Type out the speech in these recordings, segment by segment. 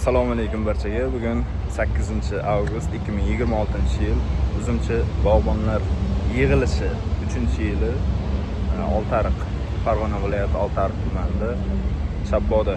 Assalomu alaykum barchaga. Bugun 8-avgust 2026-yil Uzumchi bog'bonlar yig'ilishi 3-yili Oltiariq, Farg'ona viloyati Oltiariq tumanida Shabboda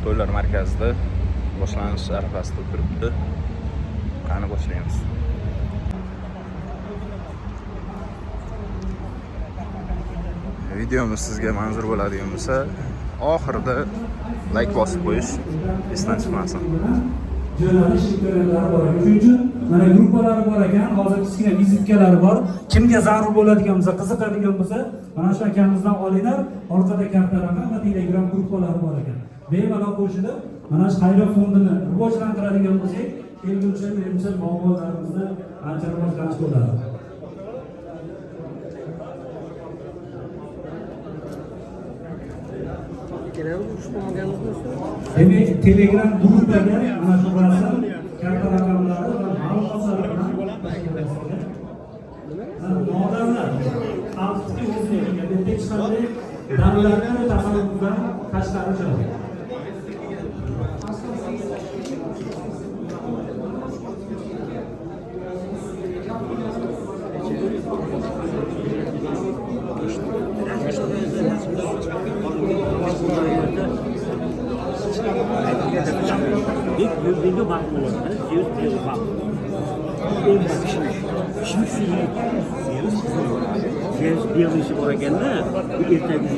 to'ylar markazida boshlanish arafasida turibdi. Qani boshlaymiz. Videomiz sizga manzur bo'ladigan bo'lsa, oxirida like bosib qo'yish esdan chiqmasin. Jo'nalish imkoniyatlari bor. Shuning uchun mana gruppalari bor ekan, hozir kichkina vizitkalari bor. Kimga zarur bo'ladigan bo'lsa, qiziqadigan bo'lsa, mana shu akamizdan olinglar. Orqada karta raqam va Telegram gruppalari bor ekan. Bemalol qo'shilib, mana shu xayriya fondini rivojlantiradigan bo'lsak, kelguvchi menimcha muammolarimizni ancha rivojlanish bo'ladi. Demek Telegram gruppaga mana shu rasm, karta raqamlari va ma'lumotlar bilan odamlar xalqning o'ziga hech qanday davlatning tasarrufidan tashqari chiqadi. Video bakmıyor. Yüz bak. Yüz bir işi var gene. Ertegi.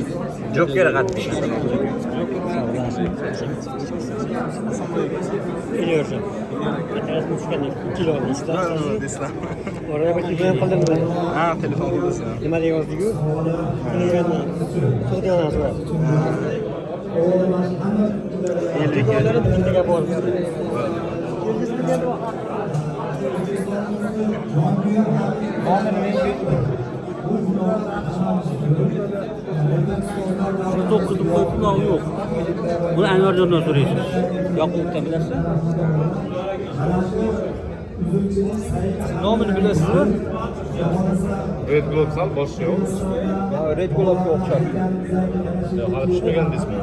Jokerga qattiq. Biliyorsun. Telefon çıkanı kilo Deslam. Oraya bir video qildim. Ha, telefon qildim. Nima deyapsiz-ku? So'zdan aslar. Videoları bitirdiga bor. Dokuzun pulağı yok. Bunu Enver'den soruyorsunuz. Yakup'tan bilirsin. Nomini bilasizmi? Red Globe sal bosh yo'q. Ha, Red Globe'ga o'xshab. Yo'q, hali pishmagan deysizmi?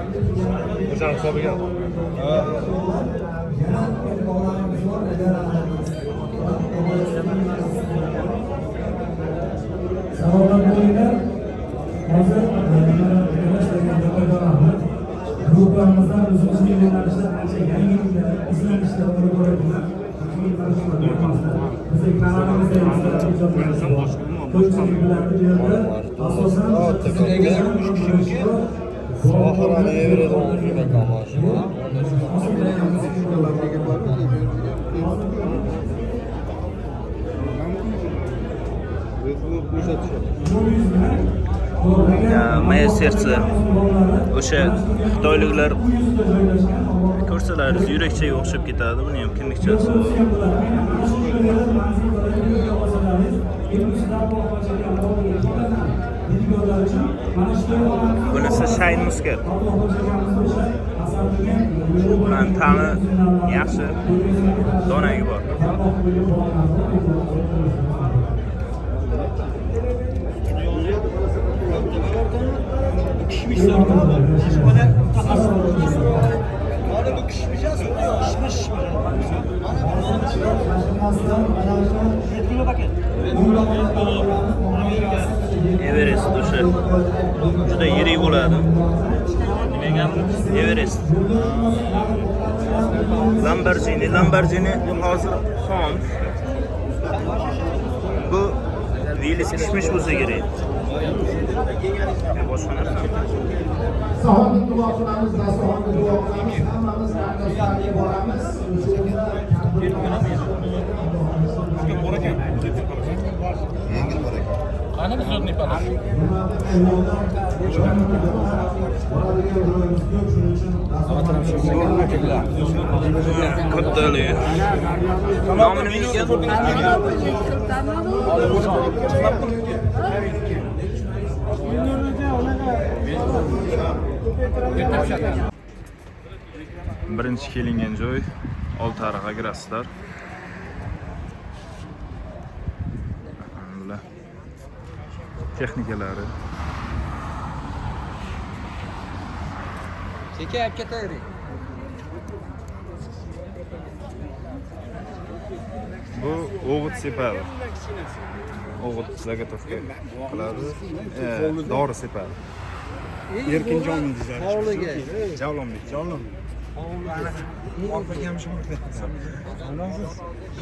O'shani hisobiga. Savob bo'linglar. Hozir gruppamizdan o'zimizning yo'nalishda ancha yangi izlanishlar olib boryapmiz. Bizning kanalimizda Moya sersi o'sha xitoyliklar ko'rsalaringiz yurakchaga o'xshab ketadi. Buni ham kimlikchasi. Bunisi shayn muskat. Bularning ta'mi yaxshi, donagi bor. Everest o'sha juda yirik bo'ladi. Everest. Lamborghini hozir xom. Bu Willis kishmish bo'lsa kerak. Boshqa narsa. Sahobni duo qilamiz, Rasulullohni duo qilamiz, hammamiz rahmatlarga boramiz. Qani biz o'tni qilamiz. Kattali. Nomini birinchi kelingan joy Oltiariqqa kirasizlar. Bular texnikalari. Sekin olib ketavering. Bu o'g'it sepadi. O'g'it zagotovka qiladi. Dori sepadi. Erkinjon dizar. Hovliga. Javlonbek.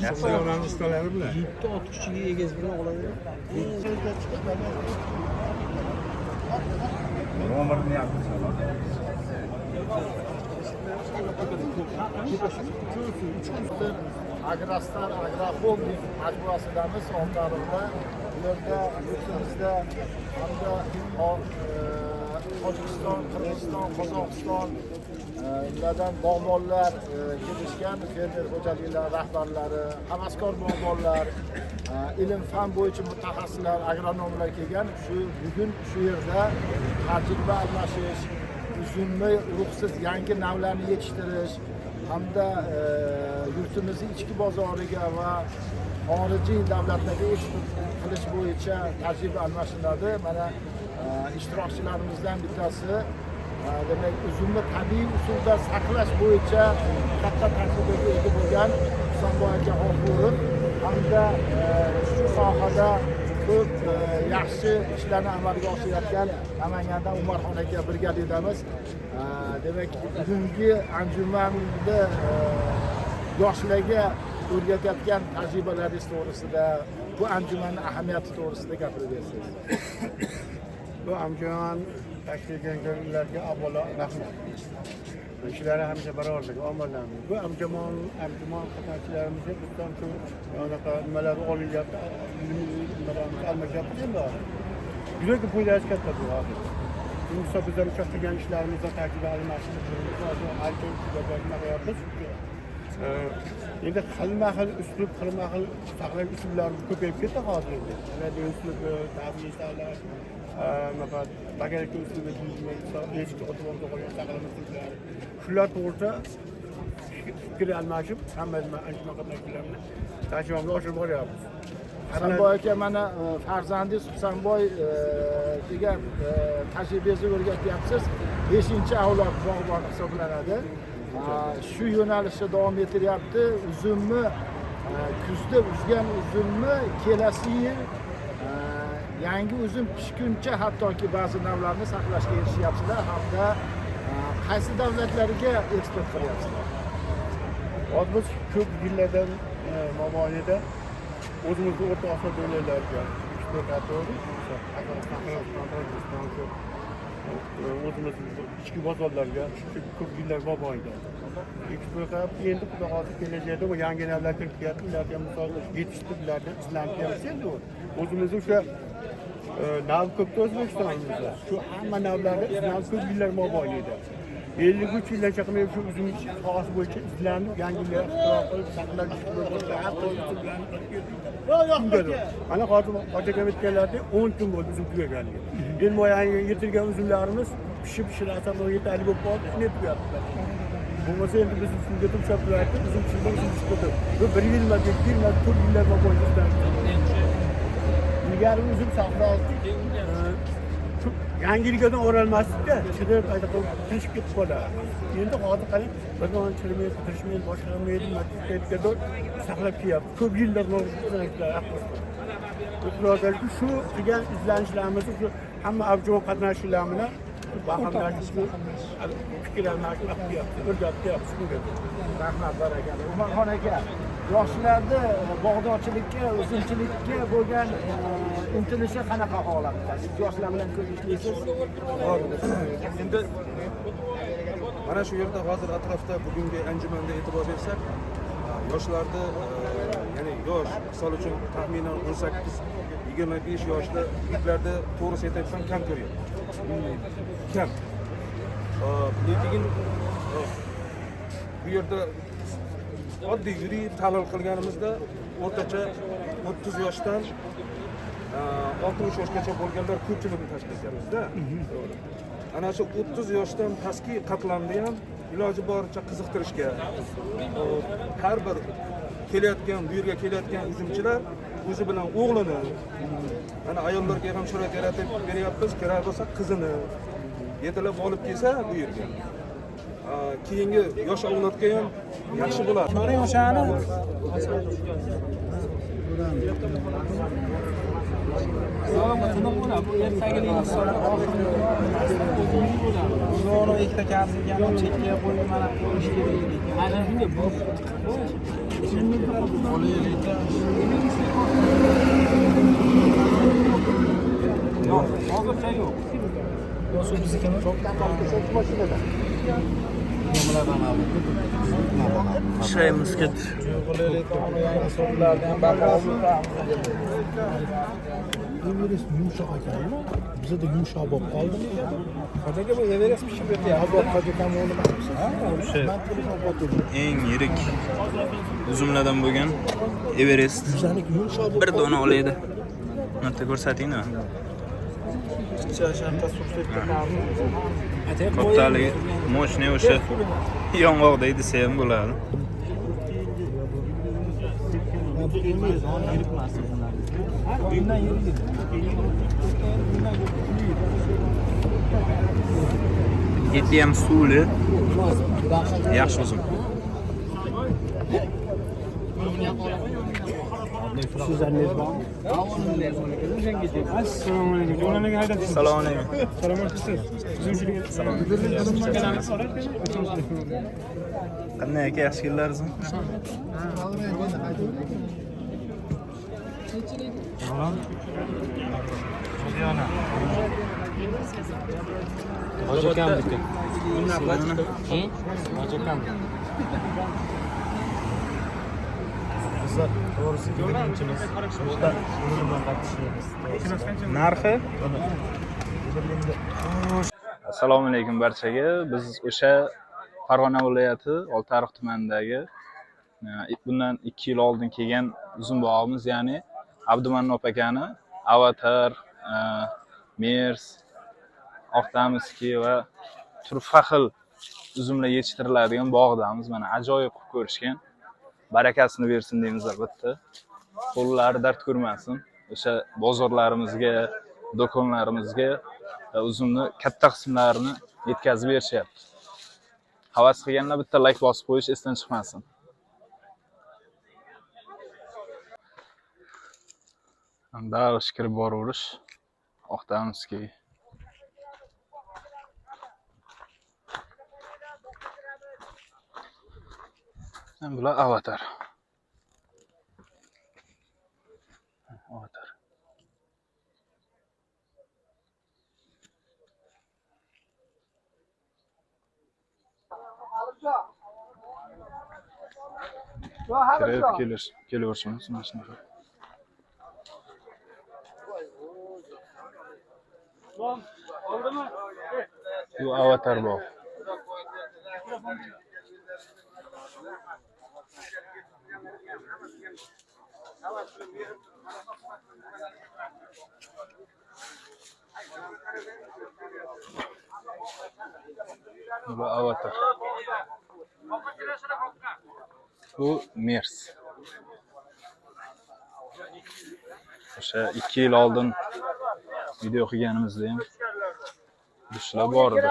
Yaxshi onamiz ustalari bilan. Bitta ot kuchiga egiz bilan oladi. Agrastar Agroholding majmuasidamiz Oltiariqda. Bu yerda yurtimizda hamda Tojikiston, Qirg'iziston, Qozog'iston ulardan bog'bonlar kelishgan, fermer xo'jaliklari rahbarlari, havaskor bog'bonlar, ilm fan bo'yicha mutaxassislar, agronomlar kelgan. Bugun shu yerda tajriba almashish, uzumni urug'siz yangi navlarni yetishtirish hamda yurtimizning ichki bozoriga va xorijiy davlatlarga eksport qilish bo'yicha tajriba almashinadi. Mana ishtirokchilarimizdan bittasi demak uzumni tabiiy usulda saqlash bo'yicha katta tajribaga ega bo'lgan Husanboy aka G'ofurov hamda shu sohada ko'p yaxshi ishlarni amalga oshirayotgan Namangandan Umarxon aka brigadamiz. Demak, bugungi anjumanda yoshlarga o'rgatayotgan tajribalaringiz to'g'risida, bu anjumanning ahamiyati to'g'risida gapirib bersangiz. Bu anjuman tashkil etilganlarga avvalo rahmat. Ishlari hamisha barobarlik, omadlarimiz. Bu anjuman qatnashchilarimizga bizdan nimalar olinyapti, nimalarni almashyapti endi. Juda ko'p foydasi katta bu hozir. Chunki biz ham qilgan ishlarimizda tajriba almashib, qilyapmiz. Endi xilma-xil uslub, xilma-xil saqlash usullari ko'payib ketdi hozir endi. Mana uslub, tabiiy ishlar, nafaqat bagaraka uslubi, eski o'tib qo'ygan saqlash usullari. Shular to'g'risida fikr almashib, hamma anjuman qatnashchilarini tajribani oshirib boryapmiz. Husanboy aka, mana farzandingiz Husanboy degan tajribangizni o'rgatyapsiz. 5-avlod bog'bon hisoblanadi. Shu yo'nalishda davom ettiryapti. Uzumni kuzda uzgan uzumni kelasi yil yangi uzum pishguncha hattoki ba'zi navlarni saqlashga erishyapsizlar hamda qaysi davlatlarga eksport qilyapsizlar? Hozir biz ko'p yillardan mobaynida o'zimizni O'rta Osiyo davlatlariga eksport qildik. O'zimiz ichki bozorlarga ko'p yillar mobaynida eksport qilib, endi xudo xohlasa kelajakda bu yangi navlar kirib kelyapti. Ularga misol yetishtirib, ularni izlantiramiz endi. O'zimizni o'sha nav ko'pda O'zbekistonimizda shu hamma navlarni izlanib ko'p yillar mobaynida 53 yilgacha qilib shu uzum sohasi bo'yicha izlanib, yangilar ixtiro qilib, saqlab mana hozir Hojaga bitganlarda 10 kun bo'ldi uzum tugaganligi. Endi yangi yetilgan uzumlarimiz pishib-pishirasa yetarli bo'lib qoldi, ne tugatdi. Bo'lmasa endi biz shunga turishib turardik, uzum pishirib, bu 1 yilma, 2 yilma, 4 yillar mobaynida ilgari uzum saqladik. Yangilikdan o'ralmaslikda chirib qayta qilib ketib qoladi. Endi hozir qarang, bir kun chirmay, tirishmay, boshqarmaydi, matematikada saqlab kelyapti. Ko'p yillar mobaynida shu qilgan izlanishlarimizni shu hamma avjov qatnashchilar bilan bahramlashib fikrlarni qilyapti, o'rgatyapti shunga. Rahmat, barakalla. Umarxon aka, yoshlarda bog'dorchilikka, o'simchilikka bo'lgan intilishi qanaqa holatda? Siz yoshlar bilan ko'p ishlaysiz. Endi mana shu yerda hozir atrofda bugungi anjumanga e'tibor bersak, yoshlarda ya'ni yosh, misol uchun taxminan 18-25 yoshli yigitlarda to'g'ri aytayapman kam ko'ryapti. Kam. Lekin bu yerda oddiy yurib tahlil qilganimizda o'rtacha 30 yoshdan 60 yoshgacha bo'lganlar ko'pchilikni tashkil etyapmiz-da. Ana shu 30 yoshdan pastki qatlamni ham iloji boricha qiziqtirishga har bir kelayotgan, bu yerga kelayotgan uzumchilar o'zi bilan o'g'lini, ana ayollarga ham sharoit yaratib beryapmiz, kerak bo'lsa qizini yetilab olib kelsa bu yerga. keyingi yosh avlodga ham yaxshi bo'ladi. Hozircha yo'q. Ishlaymiz ket. Everest yumshoq ekanmi? Bizda yumshoq bo'lib qoldimi? Qadaga bu Everest pishib ketyapti. Qadaga Eng yirik uzumlardan bo'lgan Everest bir dona olaydi. Bitta ko'rsatingmi? Kattalik, moshni o'sha yong'oqday desa ham bo'ladi. Eti ham suvli, yaxshi uzum. Assalomu alaykum. Qanday aka, yaxshi keldingizmi? Hojikamniki. Narxi? Assalomu alaykum barchaga. Biz o'sha Farg'ona viloyati Oltiariq tumanidagi bundan 2 yil oldin kelgan uzum bog'imiz, ya'ni Abdumannob akani Avatar, Mers, Oqdamiski va turfa xil uzumlar yetishtiriladigan bog'damiz. Mana ajoyib qilib ko'rishgan. Barakasini bersin deymiz albatta. Qo'llari dard ko'rmasin. O'sha bozorlarimizga, do'konlarimizga uzumni katta qismlarini yetkazib berishyapti. Havas qilganlar bitta like bosib qo'yish esdan chiqmasin. Dag'ish kirib boraverish. Oqdamiski. Bular Avatar. Avatar. Kelaverishimiz mana shunaqa. Bu Avatar bog'. Bu Avatar. Bu Mers. O'sha 2 yil oldin video qilganimizda ham ishlar bor edi.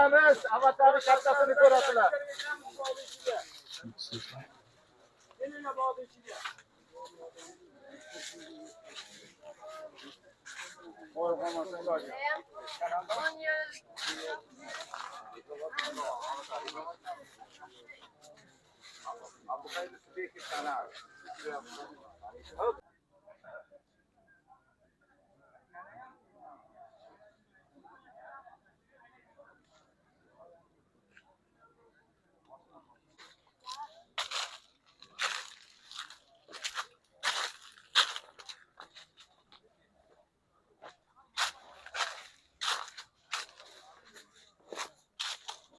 Avatarning kattasini ko'rasizlar.